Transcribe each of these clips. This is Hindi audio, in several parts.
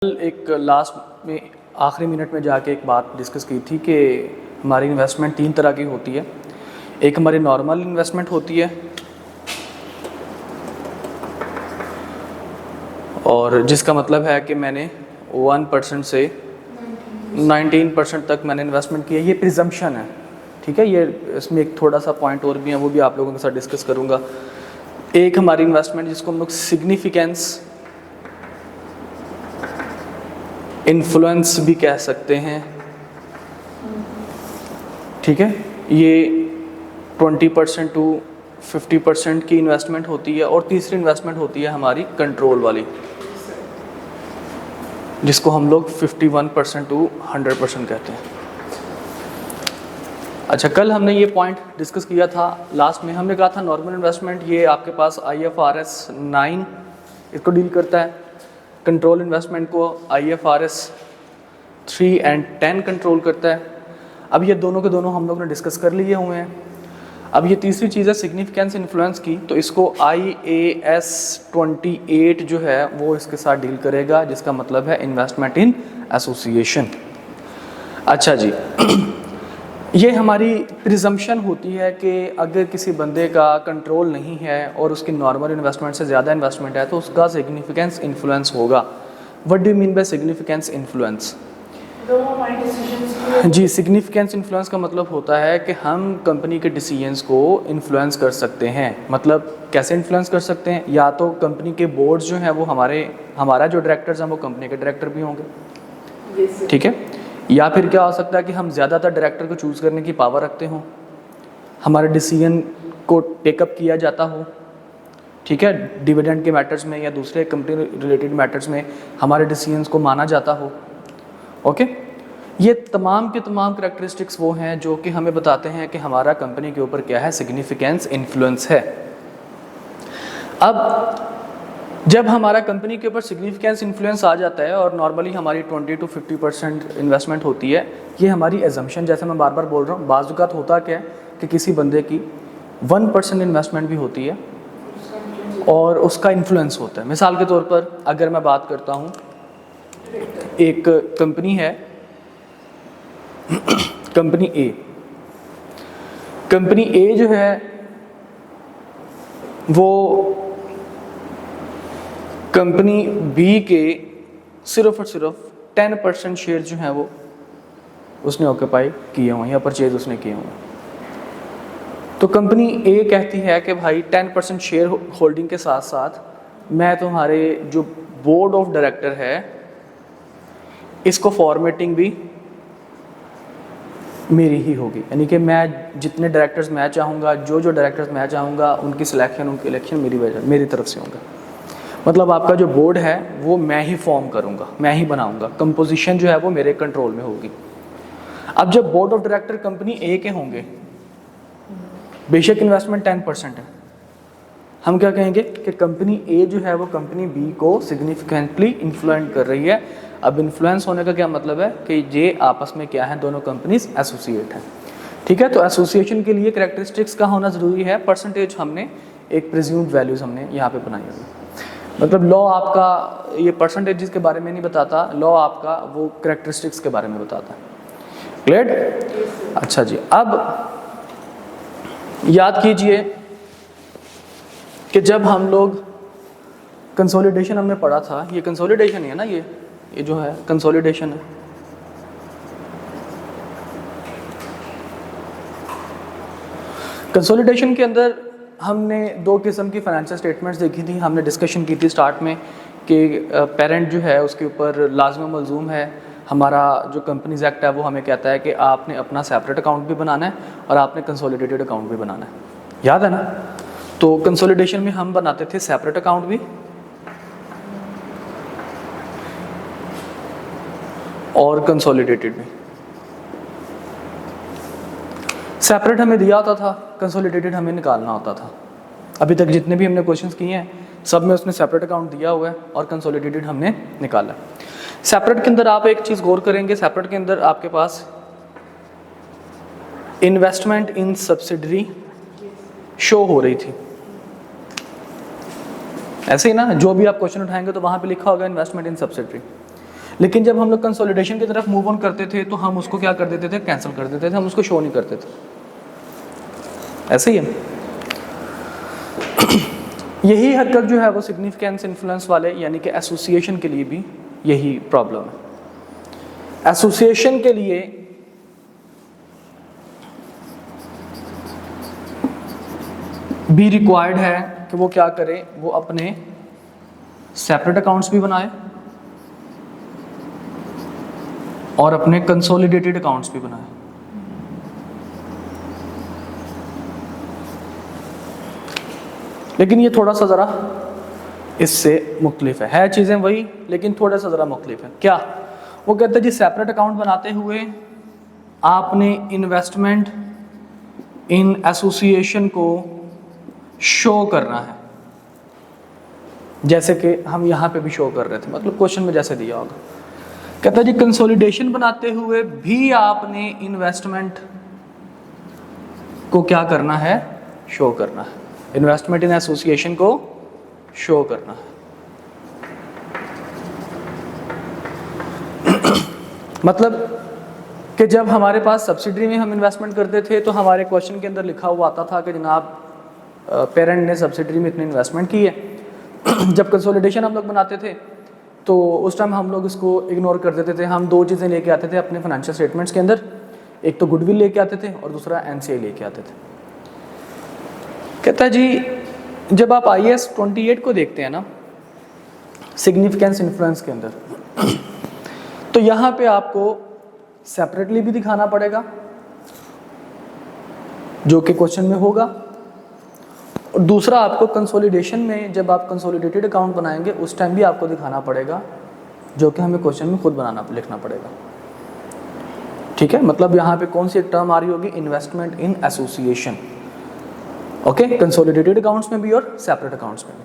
एक लास्ट में आखिरी मिनट में जाके एक बात डिस्कस की थी कि हमारी इन्वेस्टमेंट तीन तरह की होती है। एक हमारी नॉर्मल इन्वेस्टमेंट होती है और जिसका मतलब है कि मैंने 1% से 19% तक मैंने इन्वेस्टमेंट की है। ये प्रिजम्पशन है, ठीक है। ये इसमें एक थोड़ा सा पॉइंट और भी है, वो भी आप लोगों के साथ डिस्कस करूँगा। एक हमारी इन्वेस्टमेंट जिसको हम लोग सिग्निफिकेंस इन्फ्लुएंस भी कह सकते हैं, ठीक है। ये 20% टू 50% की इन्वेस्टमेंट होती है। और तीसरी इन्वेस्टमेंट होती है हमारी कंट्रोल वाली, जिसको हम लोग 51% टू 100% कहते हैं। अच्छा, कल हमने ये पॉइंट डिस्कस किया था। लास्ट में हमने कहा था नॉर्मल इन्वेस्टमेंट ये आपके पास IFRS 9 इसको डील करता है। कंट्रोल इन्वेस्टमेंट को IFRS 3 एंड 10 कंट्रोल करता है। अब ये दोनों के दोनों हम लोग ने डिस्कस कर लिए हुए हैं। अब ये तीसरी चीज़ है सिग्निफिकेंस इन्फ्लुएंस की, तो इसको IAS 28 जो है वो इसके साथ डील करेगा, जिसका मतलब है इन्वेस्टमेंट इन एसोसिएशन। अच्छा जी, ये हमारी प्रिजम्पशन होती है कि अगर किसी बंदे का कंट्रोल नहीं है और उसकी नॉर्मल इन्वेस्टमेंट से ज़्यादा इन्वेस्टमेंट है तो उसका सिग्निफिकेंस इन्फ्लुएंस होगा। What do you mean by significance influence? जी, सिग्निफिकेंस इन्फ्लुएंस का मतलब होता है कि हम कंपनी के डिसीजंस को इन्फ्लुएंस कर सकते हैं। मतलब कैसे इन्फ्लुएंस कर सकते हैं? या तो कंपनी के बोर्ड्स जो हैं वो हमारा जो डायरेक्टर्स हैं वो कंपनी के डायरेक्टर भी होंगे, ठीक है। या फिर क्या हो सकता है कि हम ज़्यादातर डायरेक्टर को चूज़ करने की पावर रखते हों, हमारे डिसीजन को टेकअप किया जाता हो, ठीक है। डिविडेंड के मैटर्स में या दूसरे कंपनी रिलेटेड मैटर्स में हमारे डिसीजंस को माना जाता हो, ओके। ये तमाम के तमाम करैक्टरिस्टिक्स वो हैं जो कि हमें बताते हैं कि हमारा कंपनी के ऊपर क्या है, सिग्निफिकेंस इन्फ्लुएंस है। अब जब हमारा कंपनी के ऊपर सिग्निफिकेंस इन्फ्लुएंस आ जाता है और नॉर्मली हमारी 20 टू 50% इन्वेस्टमेंट होती है, ये हमारी एजम्पशन, जैसे मैं बार बार बोल रहा हूँ, बाज़ औक़ात होता क्या है कि किसी बंदे की 1% इन्वेस्टमेंट भी होती है और उसका इन्फ्लुएंस होता है। मिसाल के तौर पर अगर मैं बात करता हूँ, एक कंपनी है, कंपनी ए जो है वो कंपनी बी के सिर्फ और सिर्फ 10% शेयर जो हैं वो उसने ऑक्यूपाई किए हुए हैं या परचेज उसने किए हुए हैं। तो कंपनी ए कहती है कि भाई 10% शेयर होल्डिंग के साथ साथ मैं तुम्हारे जो बोर्ड ऑफ डायरेक्टर है इसको फॉर्मेटिंग भी मेरी ही होगी। यानी कि मैं जितने डायरेक्टर्स मैं चाहूँगा, जो डायरेक्टर्स मैं चाहूँगा, उनकी सिलेक्शन, उनकी इलेक्शन मेरी तरफ से होगा। मतलब आपका जो बोर्ड है वो मैं ही फॉर्म करूँगा, मैं ही बनाऊँगा, कंपोजिशन जो है वो मेरे कंट्रोल में होगी। अब जब बोर्ड ऑफ डायरेक्टर कंपनी ए के होंगे, बेशक इन्वेस्टमेंट 10% है, हम क्या कहेंगे कि कंपनी ए जो है वो कंपनी बी को सिग्निफिकेंटली इन्फ्लुएंस कर रही है। अब इन्फ्लुएंस होने का क्या मतलब है कि ये आपस में क्या है, दोनों कंपनीज एसोसिएट हैं, ठीक है। तो एसोसिएशन के लिए करैक्टरिस्टिक्स का होना ज़रूरी है। परसेंटेज हमने एक प्रिज्यूम्ड वैल्यूज़ हमने यहाँ पे बनाई हुई। मतलब लॉ आपका ये परसेंटेज के बारे में नहीं बताता, लॉ आपका वो करैक्टरिस्टिक्स के बारे में बताता है। क्लियर? अच्छा जी, अब याद कीजिए कि जब हम लोग कंसोलिडेशन हमने पढ़ा था, ये कंसोलिडेशन है ना, ये जो है कंसोलिडेशन है। कंसोलिडेशन के अंदर हमने दो किस्म की फाइनेंशियल स्टेटमेंट्स देखी थी। हमने डिस्कशन की थी स्टार्ट में कि पेरेंट जो है उसके ऊपर लाज़िम व मलज़ूम है, हमारा जो कंपनीज एक्ट है वो हमें कहता है कि आपने अपना सेपरेट अकाउंट भी बनाना है और आपने कंसोलिडेटेड अकाउंट भी बनाना है, याद है ना। तो कंसोलिडेशन में हम बनाते थे सेपरेट अकाउंट भी और कंसोलिडेटेड भी। सेपरेट हमें दिया होता था, कंसोलिडेटेड हमें निकालना होता था। अभी तक जितने भी हमने क्वेश्चंस किए हैं सब में उसने सेपरेट अकाउंट दिया हुआ है और कंसोलिडेटेड हमने निकाला। सेपरेट के अंदर आप एक चीज़ गौर करेंगे, सेपरेट के अंदर आपके पास इन्वेस्टमेंट इन सब्सिडरी शो हो रही थी, ऐसे ही ना। जो भी आप क्वेश्चन उठाएंगे तो वहाँ पे लिखा होगा इन्वेस्टमेंट इन सब्सिडरी। लेकिन जब हम लोग कंसोलिडेशन की तरफ मूव ऑन करते थे तो हम उसको क्या कर देते थे, कैंसिल कर देते थे, हम उसको शो नहीं करते थे। ऐसे ही है। यही हरकत जो है वो सिग्निफिकेंस इन्फ्लुएंस वाले यानी कि एसोसिएशन के लिए भी यही प्रॉब्लम है। एसोसिएशन के लिए भी रिक्वायर्ड है कि वो क्या करे, वो अपने सेपरेट अकाउंट्स भी बनाए और अपने कंसोलिडेटेड अकाउंट्स भी बनाए। लेकिन ये थोड़ा सा ज़रा इससे मुख्तलिफ है चीज़ें वही, लेकिन थोड़ा सा ज़रा मुख्तलिफ है। क्या वो कहते हैं जी, सेपरेट अकाउंट बनाते हुए आपने इन्वेस्टमेंट इन एसोसिएशन को शो करना है, जैसे कि हम यहाँ पे भी शो कर रहे थे, मतलब क्वेश्चन में जैसे दिया होगा। कहता है जी, कंसोलिडेशन बनाते हुए भी आपने इन्वेस्टमेंट को क्या करना है, शो करना है, इन्वेस्टमेंट इन एसोसिएशन को शो करना है। मतलब कि जब हमारे पास सब्सिडरी में हम इन्वेस्टमेंट करते थे तो हमारे क्वेश्चन के अंदर लिखा हुआ आता था कि जनाब पेरेंट ने सब्सिडरी में इतनी इन्वेस्टमेंट की है। जब कंसोलिडेशन हम लोग बनाते थे तो उस टाइम हम लोग इसको इग्नोर कर देते थे। हम दो चीज़ें लेके आते थे अपने फाइनेंशियल स्टेटमेंट्स के अंदर, एक तो गुडविल लेके आते थे और दूसरा एनसीआई लेके आते थे। कहता है जी, जब आप IAS 28 को देखते हैं ना, सिग्निफिकेंस इन्फ्लुएंस के अंदर, तो यहाँ पे आपको सेपरेटली भी दिखाना पड़ेगा जो कि क्वेश्चन में होगा, और दूसरा आपको कंसोलिडेशन में जब आप कंसोलिडेटेड अकाउंट बनाएंगे उस टाइम भी आपको दिखाना पड़ेगा, जो कि हमें क्वेश्चन में खुद लिखना पड़ेगा। ठीक है, मतलब यहाँ पे कौन सी एक टर्म आ रही होगी, investment in association. Okay, consolidated accounts में भी और सेपरेट अकाउंट्स में भी।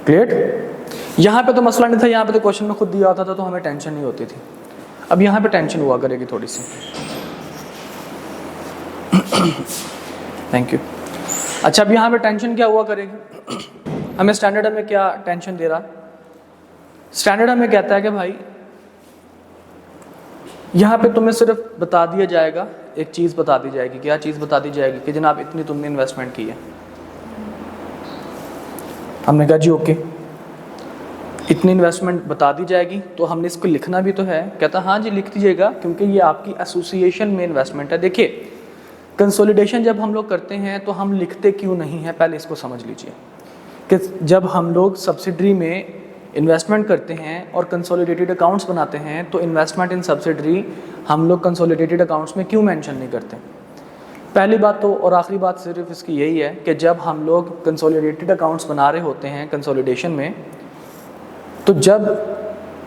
क्लियर? यहाँ पे तो मसला नहीं था, यहाँ पे तो क्वेश्चन में खुद दिया होता था तो हमें टेंशन नहीं होती थी। अब यहाँ पे टेंशन हुआ करेगी थोड़ी सी। Thank you. अच्छा, अब यहाँ पे टेंशन क्या हुआ करेगी, हमें स्टैंडर्ड में क्या टेंशन दे रहा, स्टैंडर्ड हमें कहता है कि भाई यहाँ पे तुम्हें सिर्फ बता दिया जाएगा, एक चीज़ बता दी जाएगी। क्या चीज़ बता दी जाएगी कि जनाब इतनी तुमने इन्वेस्टमेंट की है। हमने कहा जी ओके, इतनी इन्वेस्टमेंट बता दी जाएगी, तो हमने इसको लिखना भी तो है। कहता हाँ जी लिख दीजिएगा, क्योंकि ये आपकी एसोसिएशन में इन्वेस्टमेंट है। देखिए, कंसोलिडेशन जब हम लोग करते हैं तो हम लिखते क्यों नहीं हैं, पहले इसको समझ लीजिए कि जब हम लोग सब्सिडरी में इन्वेस्टमेंट करते हैं और कंसोलिडेटेड अकाउंट्स बनाते हैं तो इन्वेस्टमेंट इन सब्सिडरी हम लोग कंसोलिडेटेड अकाउंट्स में क्यों मेंशन नहीं करते। पहली बात तो, और आखिरी बात सिर्फ इसकी यही है कि जब हम लोग कंसोलिडेटेड अकाउंट्स बना रहे होते हैं कंसोलिडेशन में, तो जब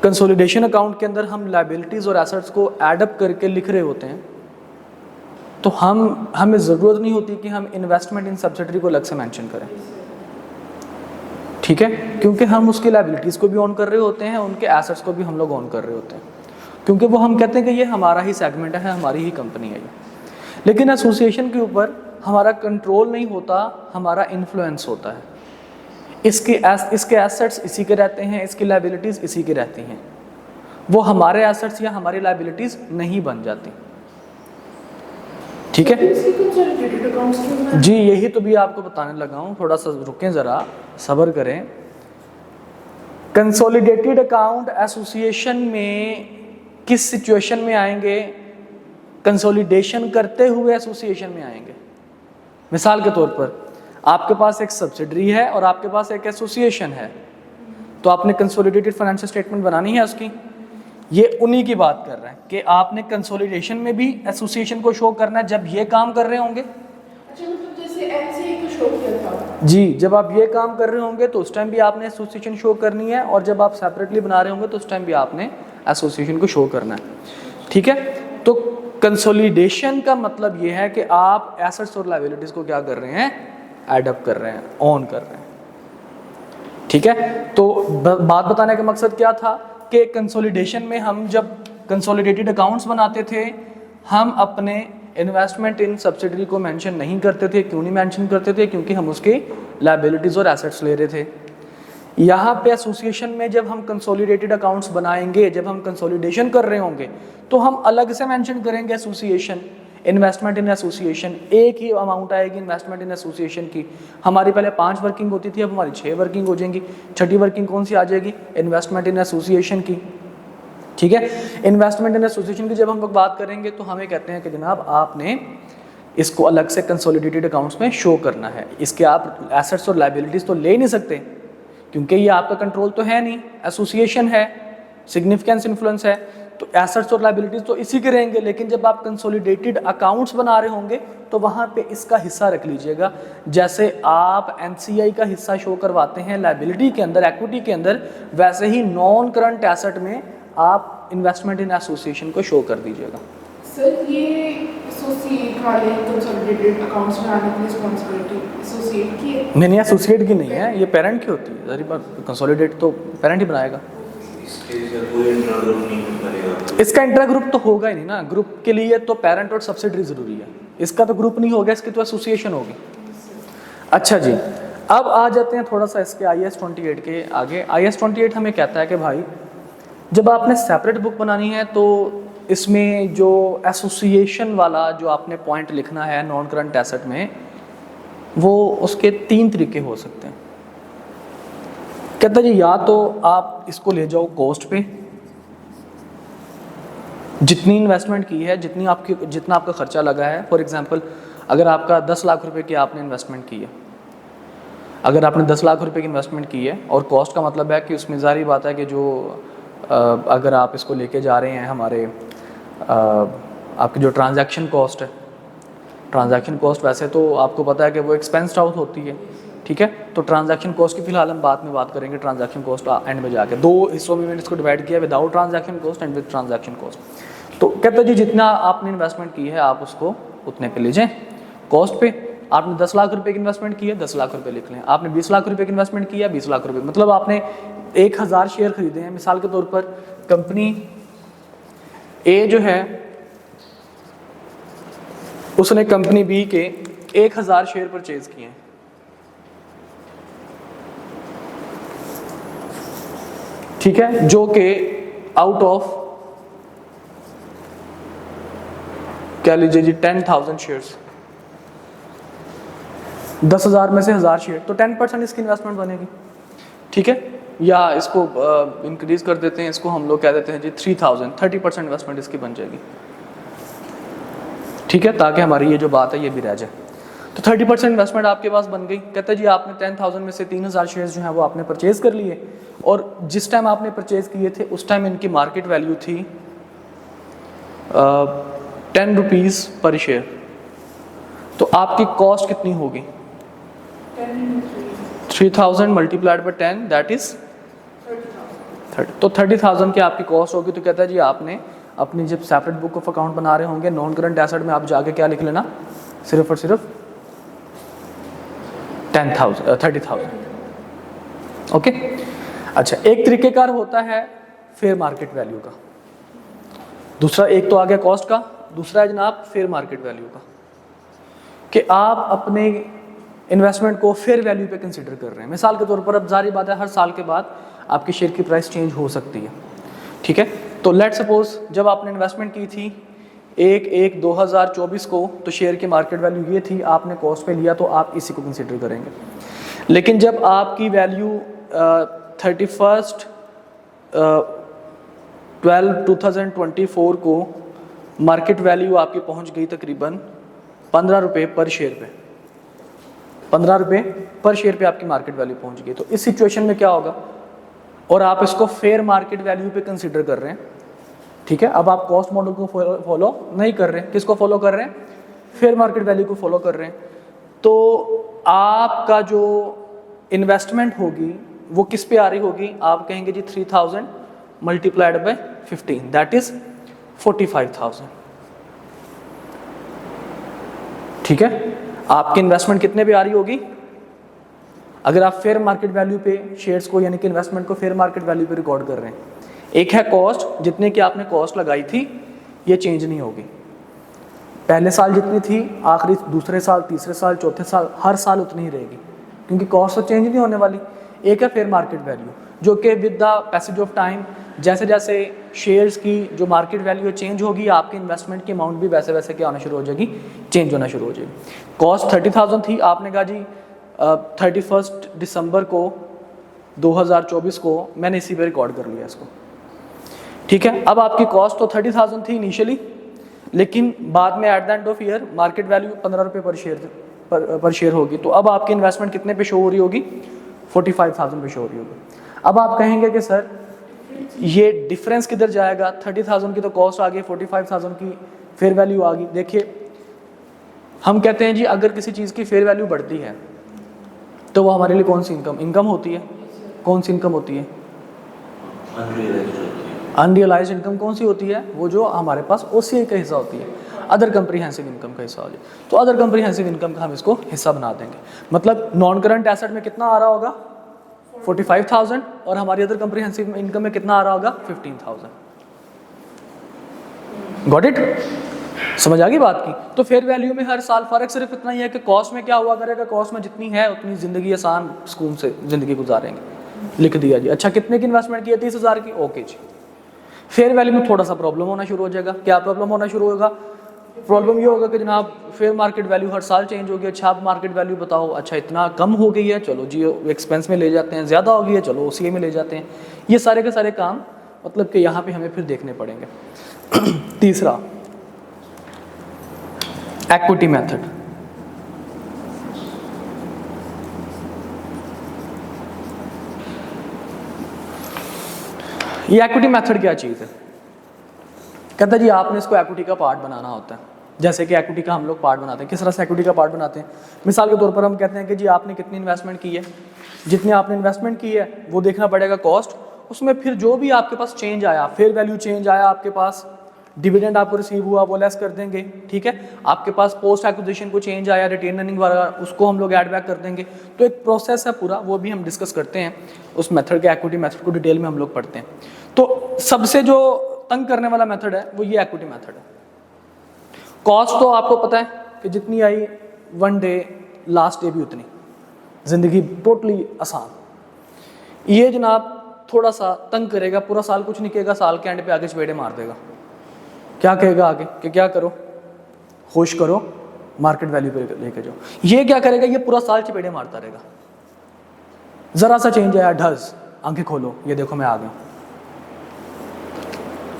कंसोलिडेशन अकाउंट के अंदर हम लायबिलिटीज़ और एसेट्स को एडअप करके लिख रहे होते हैं तो हमें ज़रूरत नहीं होती कि हम इन्वेस्टमेंट इन सब्सिडरी को अलग से मेंशन करें। ठीक है, क्योंकि हम उसकी लायबिलिटीज़ को भी ऑन कर रहे होते हैं, उनके एसेट्स को भी हम लोग ऑन कर रहे होते हैं, क्योंकि वो हम कहते हैं कि ये हमारा ही सेगमेंट है, हमारी ही कंपनी है ये। लेकिन एसोसिएशन के ऊपर हमारा कंट्रोल नहीं होता, हमारा इन्फ्लुएंस होता है। इसके एसेट्स इसी के रहते हैं, इसकी लायबिलिटीज़ इसी की रहती हैं, वो हमारे एसेट्स या हमारी लायबिलिटीज़ नहीं बन जाती। ठीक है जी, यही तो भी आपको बताने लगा हूँ, थोड़ा सा रुकें, ज़रा सब्र करें। कंसोलिडेटेड अकाउंट एसोसिएशन में किस सिचुएशन में आएंगे, कंसोलिडेशन करते हुए एसोसिएशन में आएंगे। मिसाल के तौर पर आपके पास एक सब्सिडरी है और आपके पास एक एसोसिएशन है, तो आपने कंसोलिडेटेड फाइनेंशियल स्टेटमेंट बनानी है उसकी। ये उन्हीं की बात कर रहे हैं कि आपने कंसोलिडेशन में भी एसोसिएशन को शो करना है जब ये काम कर रहे होंगे। अच्छा, मतलब जैसे एनसीआई को शो किया था जी, जब आप ये काम कर रहे होंगे तो उस टाइम भी आपने एसोसिएशन शो करनी है, और जब आप सेपरेटली बना रहे होंगे तो उस टाइम भी आपने एसोसिएशन को शो करना है। ठीक है, तो कंसोलिडेशन का मतलब ये है कि आप एसेट्स और लायबिलिटीज को क्या कर रहे हैं, एडअप कर रहे हैं, ऑन कर रहे हैं। ठीक है, तो बात बताने का मकसद क्या था कि कंसोलिडेशन में हम जब कंसोलिडेटेड अकाउंट्स बनाते थे, हम अपने इन्वेस्टमेंट इन सब्सिडरी को मेंशन नहीं करते थे। क्यों नहीं मेंशन करते थे? क्योंकि हम उसकी लायबिलिटीज़ और एसेट्स ले रहे थे। यहाँ पे एसोसिएशन में जब हम कंसोलिडेटेड अकाउंट्स बनाएंगे, जब हम कंसोलिडेशन कर रहे होंगे, तो हम अलग से मेंशन करेंगे एसोसिएशन, इन्वेस्टमेंट इन एसोसिएशन। एक ही अमाउंट आएगी इन्वेस्टमेंट इन एसोसिएशन की। हमारी पहले 5 वर्किंग होती थी, अब हमारी 6 वर्किंग हो जाएंगी। छठी वर्किंग कौन सी आ जाएगी? इन्वेस्टमेंट इन एसोसिएशन की। ठीक है, इन्वेस्टमेंट इन एसोसिएशन की जब हम लोग बात करेंगे तो हमें कहते हैं कि जनाब आपने इसको अलग से कंसोलिडेटेड अकाउंट्स में शो करना है। इसके आप एसेट्स और लायबिलिटीज़ तो ले नहीं सकते, क्योंकि ये आपका कंट्रोल तो है नहीं, एसोसिएशन है, सिग्निफिकेंस इन्फ्लुएंस है, तो एसेट्स और लायबिलिटीज़ तो इसी के रहेंगे। लेकिन जब आप कंसोलिडेटेड अकाउंट्स बना रहे होंगे तो वहाँ पे इसका हिस्सा रख लीजिएगा। जैसे आप एनसीआई का हिस्सा शो करवाते हैं लायबिलिटी के अंदर, इक्विटी के अंदर, वैसे ही नॉन करंट एसेट में आप इन्वेस्टमेंट इन एसोसिएशन को शो कर दीजिएगा। सर ये एसोसिएट वाले कंसोलिडेटेड अकाउंट्स बनाने की रिस्पांसिबिलिटी एसोसिएट की है? नहीं, एसोसिएट की नहीं है, ये पेरेंट की होती है। सारी बात कंसोलिडेट तो पेरेंट ही बनाएगा। इसका इंट्रा ग्रुप तो होगा ही नहीं ना। ग्रुप के लिए तो पेरेंट और सब्सिडरी जरूरी है, इसका तो ग्रुप नहीं होगा, इसकी तो एसोसिएशन होगी। अच्छा जी, अब आ जाते हैं थोड़ा सा इसके IAS 28 के आगे। IAS 28 हमें कहता है कि भाई जब आपने सेपरेट बुक बनानी है तो इसमें जो एसोसिएशन वाला जो आपने पॉइंट लिखना है नॉन करंट एसेट में, वो उसके 3 तरीके हो सकते हैं। कहता जी या तो आप इसको ले जाओ कॉस्ट पे, जितनी इन्वेस्टमेंट की है, जितना आपका खर्चा लगा है। फॉर एग्जांपल अगर आपका 10 लाख रुपए की आपने इन्वेस्टमेंट की है, अगर आपने 10 लाख रुपए की इन्वेस्टमेंट की है, और कॉस्ट का मतलब है कि उसमें ज़ाहिर बात है कि जो अगर आप इसको लेके जा रहे हैं हमारे आपकी जो ट्रांजैक्शन कॉस्ट है, ट्रांजैक्शन कॉस्ट वैसे तो आपको पता है कि वो एक्सपेंस्ड आउट होती है, ठीक है। तो ट्रांजैक्शन कॉस्ट की फिलहाल हम बाद में बात करेंगे, ट्रांजैक्शन कॉस्ट एंड में जाके। 2 हिस्सों में मैंने इसको डिवाइड किया, without transaction cost and with transaction cost. तो कहते जी जितना आपने इन्वेस्टमेंट की है आप उसको उतने पे लीजिए कॉस्ट पे। आपने 10 लाख रुपए की इन्वेस्टमेंट की है, 10 लाख रुपए लिख लें। आपने 20 लाख रुपए की इन्वेस्टमेंट की है, 20 लाख रुपए, मतलब आपने 1000 शेयर खरीदे हैं। मिसाल के तौर पर कंपनी ए जो है उसने कंपनी बी के 1000 शेयर परचेज किए हैं, ठीक है, जो कि आउट ऑफ कह लीजिए जी 10,000 शेयर्स, 10,000 में से 1000 शेयर, तो 10% इसकी इन्वेस्टमेंट बनेगी, ठीक है। या इसको इंक्रीज कर देते हैं, इसको हम लोग कह देते हैं जी 3000, 30% इन्वेस्टमेंट इसकी बन जाएगी, ठीक है, ताकि हमारी ये जो बात है ये भी रह जाए। तो 30% इन्वेस्टमेंट आपके पास बन गई। कहता है जी आपने 10,000 में से 3000 शेयर्स जो हैं वो आपने परचेज कर लिए, और जिस टाइम आपने परचेज किए थे उस टाइम इनकी मार्केट वैल्यू थी 10 रुपीज़ पर शेयर। तो आपकी कॉस्ट कितनी होगी? 3000 मल्टीप्लाइड बाय 10 दैट इज 30। तो 30,000 की आपकी कॉस्ट होगी। तो कहता है जी आपने अपनी जब सेपरेट बुक ऑफ अकाउंट बना रहे होंगे नॉन करंट एसेट में, आप जाके क्या लिख लेना, सिर्फ और सिर्फ 30,000। ओके, अच्छा, एक तरीकेकार होता है फेयर मार्केट वैल्यू का, दूसरा, एक तो आ गया कॉस्ट का, दूसरा है जनाब फेयर मार्केट वैल्यू का, कि आप अपने इन्वेस्टमेंट को फेयर वैल्यू पे कंसीडर कर रहे हैं। मिसाल के तौर पर अब जारी बात है हर साल के बाद आपकी शेयर की प्राइस चेंज हो सकती है, ठीक है। तो लेट सपोज जब आपने इन्वेस्टमेंट की थी 1/1/2024 को, तो शेयर की मार्केट वैल्यू ये थी, आपने कॉस्ट पे लिया तो आप इसी को कंसीडर करेंगे। लेकिन जब आपकी वैल्यू 31/12/2024 को मार्केट वैल्यू आपकी पहुंच गई तकरीबन 15 रुपये पर शेयर पे, 15 रुपये पर शेयर पे आपकी मार्केट वैल्यू पहुंच गई। तो इस सिचुएशन में क्या होगा, और आप इसको फेयर मार्केट वैल्यू पे कंसीडर कर रहे हैं, ठीक है। अब आप कॉस्ट मॉडल को फॉलो नहीं कर रहे हैं, किसको फॉलो कर रहे हैं? फेयर मार्केट वैल्यू को फॉलो कर रहे हैं। तो आपका जो इन्वेस्टमेंट होगी वो किस पे आ रही होगी? आप कहेंगे जी 3000 मल्टीप्लाइड बाय 15 दैट इज 45,000, ठीक है। आपकी इन्वेस्टमेंट कितने पे आ रही होगी? अगर आप फेयर मार्केट वैल्यू पे शेयर्स को यानी कि इन्वेस्टमेंट को फेयर मार्केट वैल्यू पे रिकॉर्ड कर रहे हैं, एक है कॉस्ट, जितने की आपने कॉस्ट लगाई थी ये चेंज नहीं होगी, पहले साल जितनी थी आखिरी दूसरे साल तीसरे साल चौथे साल हर साल उतनी ही रहेगी, क्योंकि कॉस्ट तो चेंज नहीं होने वाली। एक है फेयर मार्केट वैल्यू, जो कि with the passage of time जैसे जैसे शेयर्स की जो मार्केट वैल्यू चेंज होगी, आपकी इन्वेस्टमेंट की अमाउंट भी वैसे वैसे क्या होना शुरू हो जाएगी, चेंज होना शुरू हो जाएगी। कॉस्ट 30,000 थी, आपने कहा जी 31 दिसंबर को 2024 को मैंने इसी पे रिकॉर्ड कर लिया इसको, ठीक है। अब आपकी कॉस्ट तो 30,000 थी इनिशियली, लेकिन बाद में at the end of year market value 15 रुपये पर शेयर होगी, तो अब आपकी इन्वेस्टमेंट कितने पे शो हो रही होगी, 45,000 पे शो हो रही होगी। अब आप कहेंगे कि सर ये डिफरेंस किधर जाएगा, 30,000 की तो कॉस्ट आ गई, 45,000 की फेयर वैल्यू आ गई। देखिए हम कहते हैं जी अगर किसी चीज़ की फेयर वैल्यू बढ़ती है तो वो हमारे लिए कौन सी इनकम होती है, कौन सी इनकम होती है, अनरियलाइज्ड इनकम कौन सी होती है, वो जो हमारे पास OCI का हिस्सा होती है, अदर कंप्रीहेंसिव इनकम का हिस्सा हो जाए, तो अदर कंप्रीहेंसिव इनकम का हम इसको हिस्सा बना देंगे। मतलब नॉन करंट एसेट में कितना आ रहा होगा 45,000 और हमारी अदर कंप्रीहेंसिव इनकम में कितना आ रहा होगा 15,000। गॉट इट, समझ आ गई बात की। तो फेयर वैल्यू में हर साल फर्क सिर्फ इतना ही है कि कॉस्ट में क्या हुआ करेगा, कॉस्ट में जितनी है उतनी ज़िंदगी आसान सुकून से ज़िंदगी गुजारेंगे, लिख दिया जी। अच्छा कितने की इन्वेस्टमेंट की है, 30,000 की, ओके जी। फेयर वैल्यू में थोड़ा सा प्रॉब्लम होना शुरू हो जाएगा। क्या प्रॉब्लम होना शुरू होगा, प्रॉब्लम ये होगा कि जनाब फेयर मार्केट वैल्यू हर साल चेंज होगी। अच्छा आप मार्केट वैल्यू बताओ, अच्छा इतना कम हो गई है, चलो जी एक्सपेंस में ले जाते हैं, ज़्यादा हो गई है, चलो OCI में ले जाते हैं। ये सारे के सारे काम मतलब कि यहाँ पे हमें फिर देखने पड़ेंगे। तीसरा इक्विटी मेथड। ये इक्विटी मेथड क्या चीज़ है, कहता है जी आपने इसको इक्विटी का पार्ट बनाना होता है। जैसे कि इक्विटी का हम लोग पार्ट बनाते हैं, किस तरह से इक्विटी का पार्ट बनाते हैं, मिसाल के तौर पर हम कहते हैं कि जी आपने कितनी इन्वेस्टमेंट की है, जितनी आपने इन्वेस्टमेंट की है वो देखना पड़ेगा कॉस्ट, उसमें फिर जो भी आपके पास चेंज आया, फेयर वैल्यू चेंज आया, आपके पास डिविडेंड आपको रिसीव हुआ वो लेस कर देंगे, ठीक है। आपके पास पोस्ट एक्विजिशन को चेंज आया, रिटेन अर्निंग वगैरह, उसको हम लोग ऐड बैक कर देंगे। तो एक प्रोसेस है पूरा, वो भी हम डिस्कस करते हैं उस मेथड के, इक्विटी मेथड को डिटेल में हम लोग पढ़ते हैं। तो सबसे जो तंग करने वाला मेथड है वो ये इक्विटी मेथड है। कॉस्ट तो आपको पता है कि जितनी I one day last day भी उतनी, ज़िंदगी टोटली आसान। ये जनाब थोड़ा सा तंग करेगा, पूरा साल कुछ नहीं कहेगा, साल के एंड पे आगे चपेड़े मार देगा। क्या कहेगा आगे कि क्या करो, होश करो, मार्केट वैल्यू पे लेके जाओ। ये क्या करेगा, ये पूरा साल चपेड़े मारता रहेगा। जरा सा चेंज आया, ढस, आंखें खोलो, ये देखो मैं आ गया,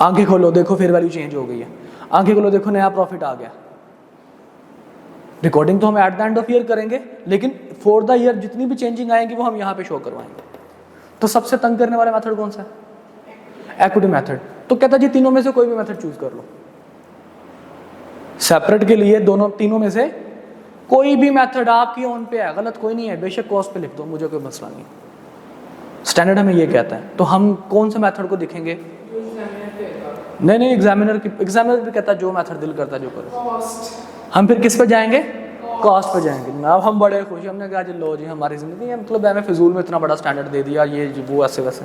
आंखें खोलो देखो फेयर वैल्यू चेंज हो गई है, आंखें खोलो देखो नया प्रॉफिट आ गया। रिकॉर्डिंग तो हम at the end of year करेंगे, लेकिन फॉर द ईयर जितनी भी चेंजिंग आएंगी वो हम यहाँ पे शो करवाएंगे। तो सबसे तंग करने वाला मेथड कौन सा है, इक्विटी मेथड। तो कहता जी तीनों में से कोई भी मेथड चूज कर लो, सेपरेट के लिए दोनों तीनों में से कोई भी मेथड आपकी ऑन पे है, गलत कोई नहीं है, बेशक कॉस्ट पे लिख दो, मुझे कोई मसला नहीं। स्टैंडर्ड हमें ये कहता है। तो हम कौन सा मेथड को दिखेंगे, नहीं एग्जामिनर भी कहता है जो मेथड दिल करता है जो करो। हम फिर किस पे जाएंगे, कॉस्ट पे जाएंगे। अब हम बड़े खुश, हमने कहा जी लो जी हमारी ज़िंदगी है, मतलब हमें फिजूल में इतना बड़ा स्टैंडर्ड दे दिया, ये वो ऐसे वैसे।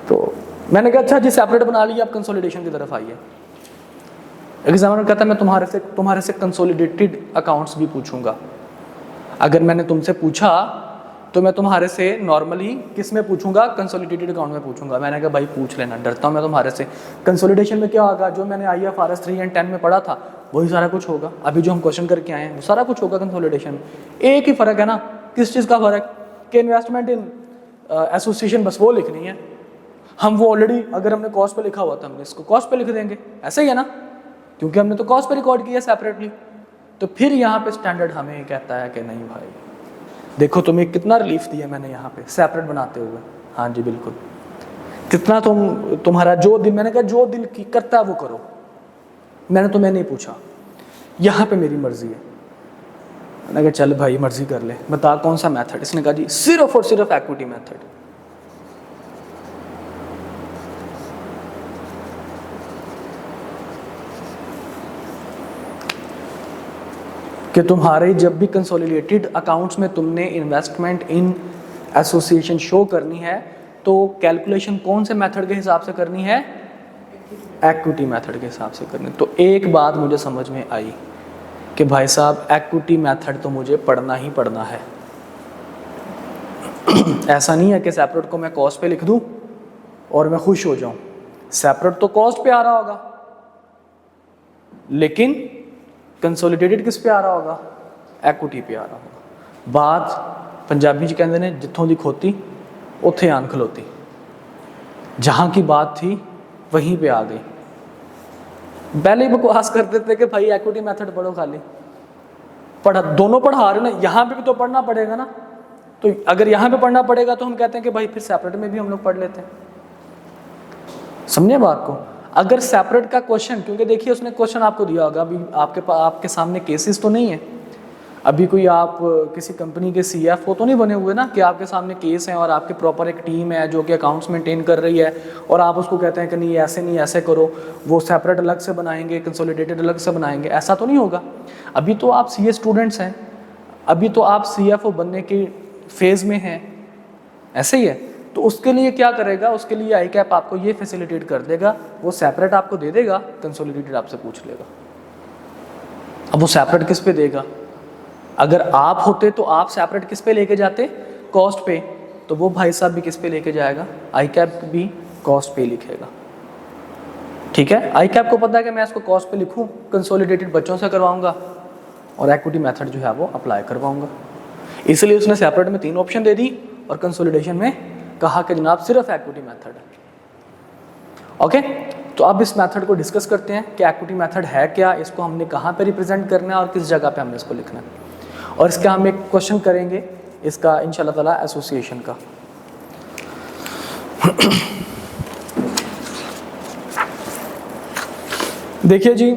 तो मैंने कहा अच्छा जी सेपरेट बना लिया, अब कंसोलिडेशन की तरफ आइए। एग्जामिनर कहता है मैं तुम्हारे से कंसोलिडेटेड अकाउंट्स भी पूछूंगा। अगर मैंने तुमसे पूछा तो मैं तुम्हारे से नॉर्मली किस में पूछूंगा, कंसोलिडेटेड अकाउंट में पूछूंगा। मैंने कहा भाई पूछ लेना, डरता हूँ मैं तुम्हारे से। कंसोलिडेशन में क्या होगा, जो मैंने IFRS 3 और 10 में पढ़ा था वही सारा कुछ होगा। अभी जो हम क्वेश्चन करके आए हैं वो सारा कुछ होगा कंसोलिडेशन में। एक ही फ़र्क है ना, किस चीज़ का फ़र्क, कि इन्वेस्टमेंट इन एसोसिएशन बस वो लिखनी है। हम वो ऑलरेडी अगर हमने कॉस्ट पे लिखा हुआ था हमने इसको कॉस्ट पे लिख देंगे, ऐसे ही है ना, क्योंकि हमने तो कॉस्ट पे रिकॉर्ड किया सेपरेटली। तो फिर यहाँ पे स्टैंडर्ड हमें कहता है कि नहीं भाई देखो तुम्हें कितना रिलीफ दिया मैंने यहाँ पे सेपरेट बनाते हुए। हाँ जी बिल्कुल, कितना तुम्हारा जो दिल, मैंने कहा जो दिल की करता है वो करो, मैंने तुम्हें नहीं पूछा, यहाँ पे मेरी मर्जी है। मैंने कहा चल भाई मर्जी कर ले, बता कौन सा मेथड। इसने कहा जी सिर्फ और सिर्फ इक्विटी मेथड। कि तुम्हारे जब भी कंसोलिडेटेड अकाउंट्स में तुमने इन्वेस्टमेंट इन एसोसिएशन शो करनी है तो कैलकुलेशन कौन से मेथड के हिसाब से करनी है, इक्विटी मेथड के हिसाब से करनी। तो एक बात मुझे समझ में आई कि भाई साहब इक्विटी मेथड तो मुझे पढ़ना ही पढ़ना है। ऐसा नहीं है कि सेपरेट को मैं कॉस्ट पे लिख दूं और मैं खुश हो जाऊं। सेपरेट तो कॉस्ट पे आ रहा होगा, लेकिन कंसोलिडेटेड किस पे आ रहा होगा? इक्विटी पे आ रहा होगा। बात पंजाबी च कहते हैं जिथों दी खोती उत्थे आन खलोती। जहां की बात थी वहीं पे आ गई। पहले ही बकवास कर देते कि भाई इक्विटी मेथड पढ़ो, खाली पढ़ा, दोनों पढ़ा रहे ना, यहाँ पे भी तो पढ़ना पड़ेगा ना। तो अगर यहाँ पे पढ़ना पड़ेगा तो हम कहते हैं कि भाई फिर सेपरेट में भी हम लोग पढ़ लेते हैं। समझे बात को? अगर सेपरेट का क्वेश्चन, क्योंकि देखिए उसने क्वेश्चन आपको दिया होगा, अभी आपके सामने केसेस तो नहीं है, अभी कोई आप किसी कंपनी के CFO तो नहीं बने हुए ना कि आपके सामने केस हैं और आपके प्रॉपर एक टीम है जो कि अकाउंट्स मेंटेन कर रही है और आप उसको कहते हैं कि नहीं ऐसे नहीं ऐसे करो, वो सेपरेट अलग से बनाएंगे, कंसोलिडेटेड अलग से बनाएंगे। ऐसा तो नहीं होगा। अभी तो आप CA स्टूडेंट्स हैं, अभी तो आप CFO बनने की फेज़ में हैं, ऐसे ही है। तो उसके लिए क्या करेगा? उसके लिए ICAP आपको ये फैसिलिटेट कर देगा, वो सेपरेट आपको दे देगा, कंसोलिडेटेड आपसे पूछ लेगा। अब वो सेपरेट किस पे देगा? अगर आप होते तो आप सेपरेट किस पे लेके जाते? कॉस्ट पे। तो वो भाई साहब भी किस पे लेके जाएगा? ICAP भी कॉस्ट पे लिखेगा। ठीक है, ICAP को पता है कि मैं इसको कॉस्ट पे लिखूं, कंसोलिडेटेड बच्चों से करवाऊंगा और इक्विटी मेथड जो है वो अप्लाई करवाऊंगा। इसलिए उसने सेपरेट में 3 ऑप्शन दे दी और कंसोलिडेशन में कहा कि जनाब सिर्फ इक्विटी मेथड है। ओके, तो अब इस मेथड को डिस्कस करते हैं कि इक्विटी मेथड है क्या, इसको हमने कहाँ पे रिप्रेजेंट करना है और किस जगह पे हमने इसको लिखना है। और इसका हम एक क्वेश्चन करेंगे इसका इंशाल्लाह ताला एसोसिएशन का। देखिए जी,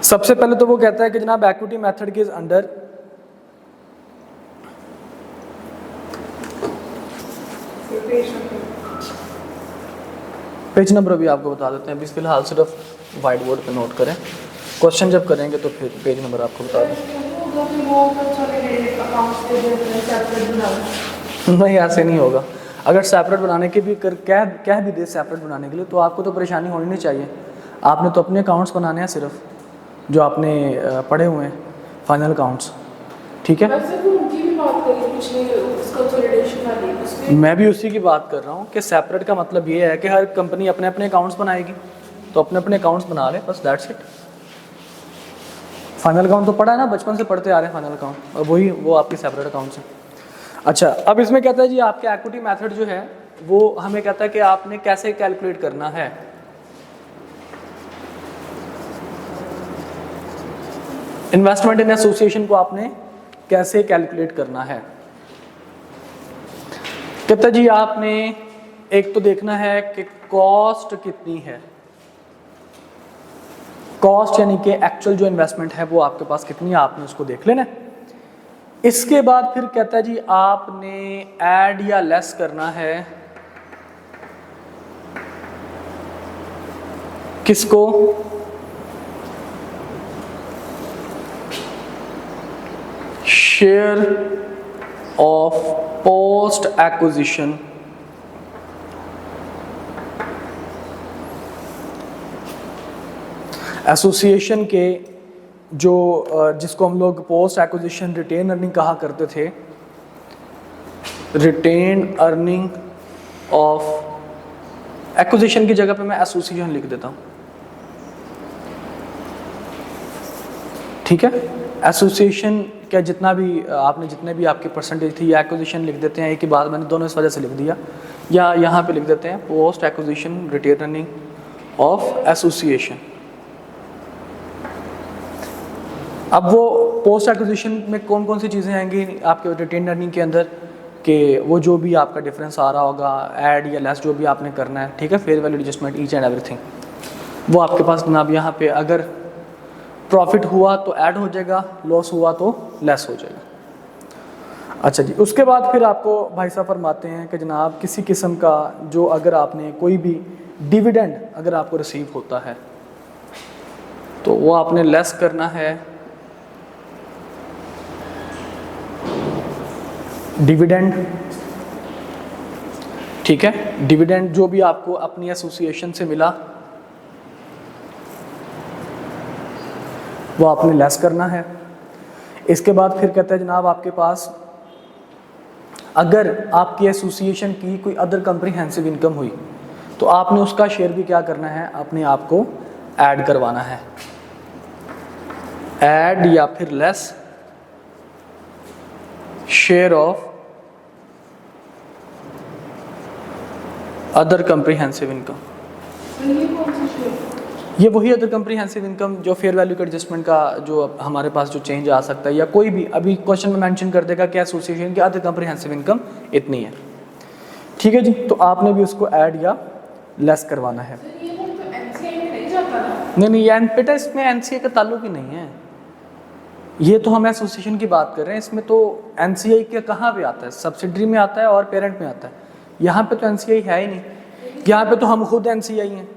सबसे पहले तो वो कहता है कि जनाब इक्विटी मेथड के अंडर पेज नंबर अभी आपको बता देते हैं। अभी फिलहाल सिर्फ वाइट बोर्ड पे नोट करें, क्वेश्चन जब करेंगे तो फिर पेज नंबर आपको बता दें। नहीं, ऐसे नहीं होगा। अगर सेपरेट बनाने के भी कह भी दे सेपरेट बनाने के लिए, तो आपको तो परेशानी होनी नहीं चाहिए। आपने तो अपने अकाउंट्स बनाने हैं सिर्फ, जो आपने पढ़े हुए हैं, फाइनल अकाउंट्स। ठीक है, मैं भी उसी की बात कर रहा हूँ कि सेपरेट का मतलब ये है कि हर कंपनी अपने अपने अकाउंट्स बनाएगी, तो अपने अपने अकाउंट्स बना लें, बस दैट्स इट। फाइनल अकाउंट तो पढ़ा है ना, बचपन से पढ़ते आ रहे हैं फाइनल अकाउंट, और वो आपके सेपरेट अकाउंट्स हैं। अच्छा, अब इसमें कहता है जी आपके इक्विटी मेथड जो है वो हमें कहता है कि आपने कैसे कैलकुलेट करना है। इन्वेस्टमेंट इन एसोसिएशन को आपने कैसे कैलकुलेट करना है। कहता जी आपने एक तो देखना है कि कॉस्ट कितनी है, कॉस्ट यानी कि एक्चुअल जो इन्वेस्टमेंट है वो आपके पास कितनी है, आपने उसको देख लेना। इसके बाद फिर कहता है जी आपने ऐड या लेस करना है किसको, share of post acquisition association के जो जिसको हम लोग पोस्ट एक्विजिशन रिटेन अर्निंग कहा करते थे, रिटेन अर्निंग ऑफ एक्विजिशन की जगह पे मैं एसोसिएशन लिख देता हूँ। ठीक है, एसोसिएशन क्या जितना भी आपने जितने भी आपकी परसेंटेज थी, या एक्विजिशन लिख देते हैं, एक ही बात मैंने दोनों इस वजह से लिख दिया, या यहाँ पे लिख देते हैं post acquisition retain earning of association. अब वो पोस्ट एक्विजिशन में कौन कौन सी चीज़ें आएंगी आपके रिटेन अर्निंग के अंदर, कि वो जो भी आपका डिफरेंस आ रहा होगा, ऐड या लेस जो भी आपने करना है, ठीक है, fair value adjustment each and everything, वो आपके पास जनाब यहाँ पे अगर प्रॉफिट हुआ तो ऐड हो जाएगा, लॉस हुआ तो लेस हो जाएगा। अच्छा जी, उसके बाद फिर आपको भाई साहब फरमाते हैं कि जनाब किसी किस्म का जो अगर आपने कोई भी डिविडेंड अगर आपको रिसीव होता है तो वो आपने लेस करना है डिविडेंड। ठीक है, डिविडेंड जो भी आपको अपनी एसोसिएशन से मिला वो आपने लेस करना है। इसके बाद फिर कहता है जनाब आपके पास अगर आपकी एसोसिएशन की कोई अदर कम्प्रीहेंसिव इनकम हुई तो आपने उसका शेयर भी क्या करना है, अपने आप को ऐड करवाना है। ऐड या फिर less share of other comprehensive income. ये कौन सा शेयर? ये वही अदर कम्प्रीहेंसिव इनकम जो फेयर वैल्यू के एडजस्टमेंट का जो हमारे पास जो चेंज आ सकता है, या कोई भी अभी क्वेश्चन में मेंशन कर देगा कि एसोसिएशन की अदर कम्प्रीहेंसिव इनकम इतनी है। ठीक है जी, तो आपने भी उसको ऐड या लेस करवाना है। सर ये तो एनसीआई में नहीं जाता ना? नहीं ये बेटा इसमें एनसीए का ताल्लुक ही नहीं है। ये तो हम एसोसिएशन की बात कर रहे हैं, इसमें तो एनसीआई के कहाँ पे आता है, सब्सिडरी में आता है और पेरेंट में आता है। यहाँ पे तो एनसीआई है ही नहीं, यहाँ पे तो हम खुद एनसीआई हैं।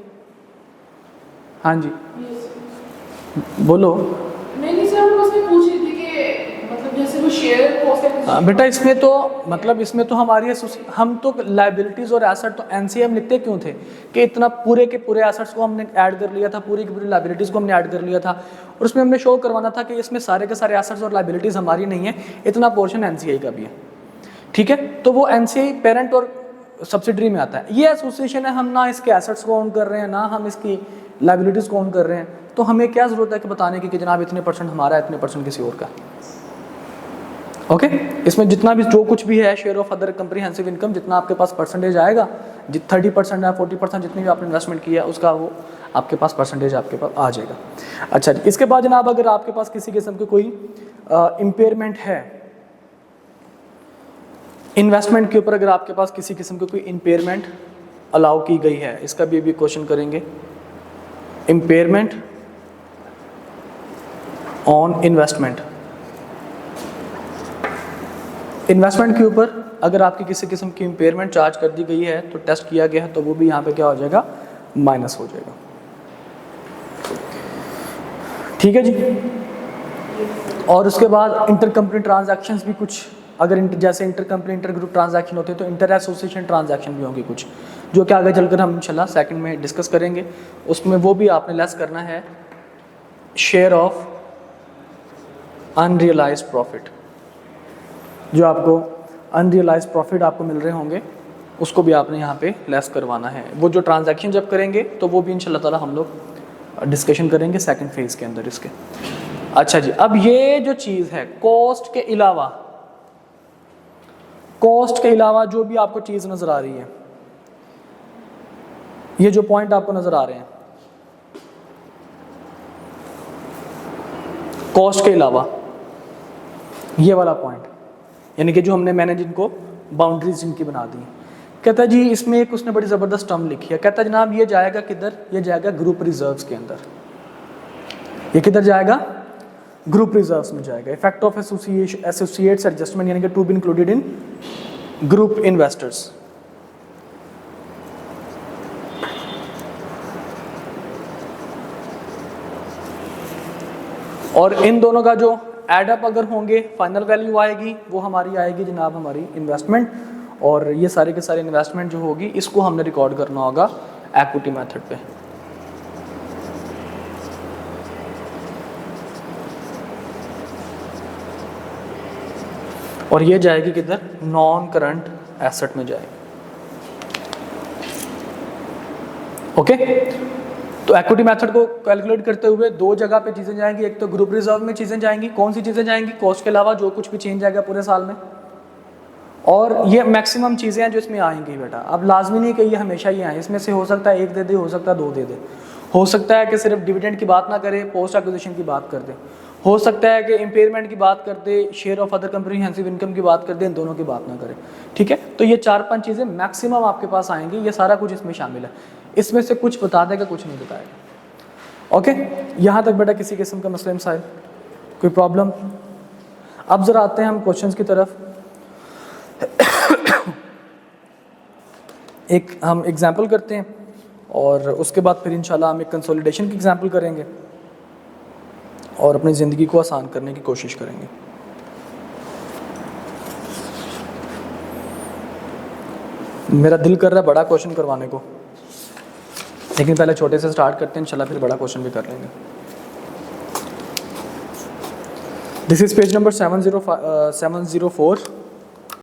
हाँ जी बोलो। नहीं सर, हम उसमें पूछ रही थी कि मतलब जैसे वो शेयर कॉस्ट बेटा इसमें तो मतलब इसमें तो हमारी हम तो लाइबिलिटीज और एसेट तो एनसीए में लिखते क्यों थे कि इतना पूरे के पूरे एसेट्स को हमने ऐड कर लिया था, पूरी की पूरी लाइबिलिटीज को हमने ऐड कर लिया था, और उसमें हमने शो करवाना था कि इसमें सारे के सारे एसेट्स और लाइबिलिटीज हमारी नहीं है, इतना पोर्शन एनसीआई का भी है। ठीक है, तो वो एनसीआई पेरेंट और सब्सिडरी में आता है। ये एसोसिएशन है, हम ना इसके एसेट्स को ऑन कर रहे हैं ना हम इसकी लाइबिलिटीज को ऑन कर रहे हैं, तो हमें क्या जरूरत है कि बताने की कि जनाब इतने परसेंट हमारा है, इतने परसेंट किसी और का। ओके इसमें जितना भी जो कुछ भी है share of other comprehensive income, जितना आपके पास परसेंटेज आएगा, 30% है 40% जितनी भी आपने इन्वेस्टमेंट किया है उसका वो आपके पास परसेंटेज आपके पास आ जाएगा। अच्छा इसके बाद जनाब अगर आपके पास किसी किस्म की कोई इम्पेयरमेंट है इन्वेस्टमेंट के ऊपर, अगर आपके पास किसी किस्म की कोई इम्पेयरमेंट अलाउ की गई है, इसका भी क्वेश्चन करेंगे। इम्पेयरमेंट ऑन इन्वेस्टमेंट, इन्वेस्टमेंट के ऊपर अगर आपकी किसी किस्म की इम्पेयरमेंट चार्ज कर दी गई है तो टेस्ट किया गया है तो वो भी यहाँ पे क्या हो जाएगा, माइनस हो जाएगा। ठीक है जी। और उसके बाद इंटर कंपनी ट्रांजैक्शंस भी कुछ, अगर जैसे inter company inter group transaction होते हैं तो इंटर एसोसिएशन ट्रांजैक्शन भी होंगे कुछ, जो कि आगे चलकर हम इंशाल्लाह सेकंड में डिस्कस करेंगे। उसमें वो भी आपने लेस करना है शेयर ऑफ अनरियलाइज्ड प्रॉफिट, जो आपको अनरियलाइज्ड प्रॉफिट आपको मिल रहे होंगे उसको भी आपने यहाँ पे लेस करवाना है। वो जो ट्रांजैक्शन जब करेंगे तो वो भी इंशाल्लाह ताला हम लोग डिस्कशन करेंगे सेकंड फेज़ के अंदर इसके। अच्छा जी, अब ये जो चीज़ है कॉस्ट के अलावा, कॉस्ट के अलावा जो भी आपको चीज़ नज़र आ रही है, ये जो पॉइंट आपको नज़र आ रहे हैं कॉस्ट के अलावा, ये वाला पॉइंट, यानी कि जो मैंने जिनको बाउंड्रीज जिनकी बना दी, कहता है जी इसमें एक उसने बड़ी ज़बरदस्त टर्म लिखी है। कहता है जनाब ये जाएगा किधर, ये जाएगा ग्रुप रिजर्व्स के अंदर। ये किधर जाएगा, ग्रुप रिजर्व्स में जाएगा। इफेक्ट ऑफ एसोसिएट्स एडजस्टमेंट, यानी कि to be included in group investors. और इन दोनों का जो एडअप अगर होंगे फाइनल वैल्यू आएगी, वो हमारी आएगी जनाब हमारी इन्वेस्टमेंट, और ये सारे के सारे इन्वेस्टमेंट जो होगी इसको हमने रिकॉर्ड करना होगा इक्विटी मेथड पे। और ये जाएगी किधर, नॉन करंट एसेट में जाएगी। ओके तो इक्विटी मेथड को कैलकुलेट करते हुए दो जगह पे चीज़ें जाएंगी, एक तो ग्रुप रिजर्व में चीज़ें जाएंगी। कौन सी चीज़ें जाएंगी, कॉस्ट के अलावा जो कुछ भी चेंज आएगा पूरे साल में, और ये मैक्सिमम चीज़ें हैं जो इसमें आएंगी बेटा। अब लाजमी नहीं कि ये हमेशा ही आए, इसमें से हो सकता है एक दे दे, हो सकता है दो दे दे, हो सकता है कि सिर्फ डिविडेंड की बात ना करे, पोस्ट एक्विजिशन की बात कर दे, हो सकता है कि इम्पेयरमेंट की बात कर दे, share of other comprehensive income की बात कर दे, इन दोनों की बात ना करे। ठीक है, तो ये 4-5 चीज़ें मैक्सिमम आपके पास आएंगी, ये सारा कुछ इसमें शामिल है। इसमें से कुछ बता देगा, कुछ नहीं बताएगा। ओके, यहाँ तक बेटा किसी किस्म का मसला मसाइल, कोई प्रॉब्लम? अब ज़रा आते हैं हम क्वेश्चंस की तरफ। एक हम एग्जाम्पल करते हैं और उसके बाद फिर इंशाल्लाह हम एक कंसोलिडेशन की एग्जाम्पल करेंगे और अपनी ज़िंदगी को आसान करने की कोशिश करेंगे। मेरा दिल कर रहा है बड़ा क्वेश्चन करवाने को, लेकिन पहले छोटे से स्टार्ट करते हैं, इंशाल्लाह फिर बड़ा क्वेश्चन भी कर लेंगे। This is page number 704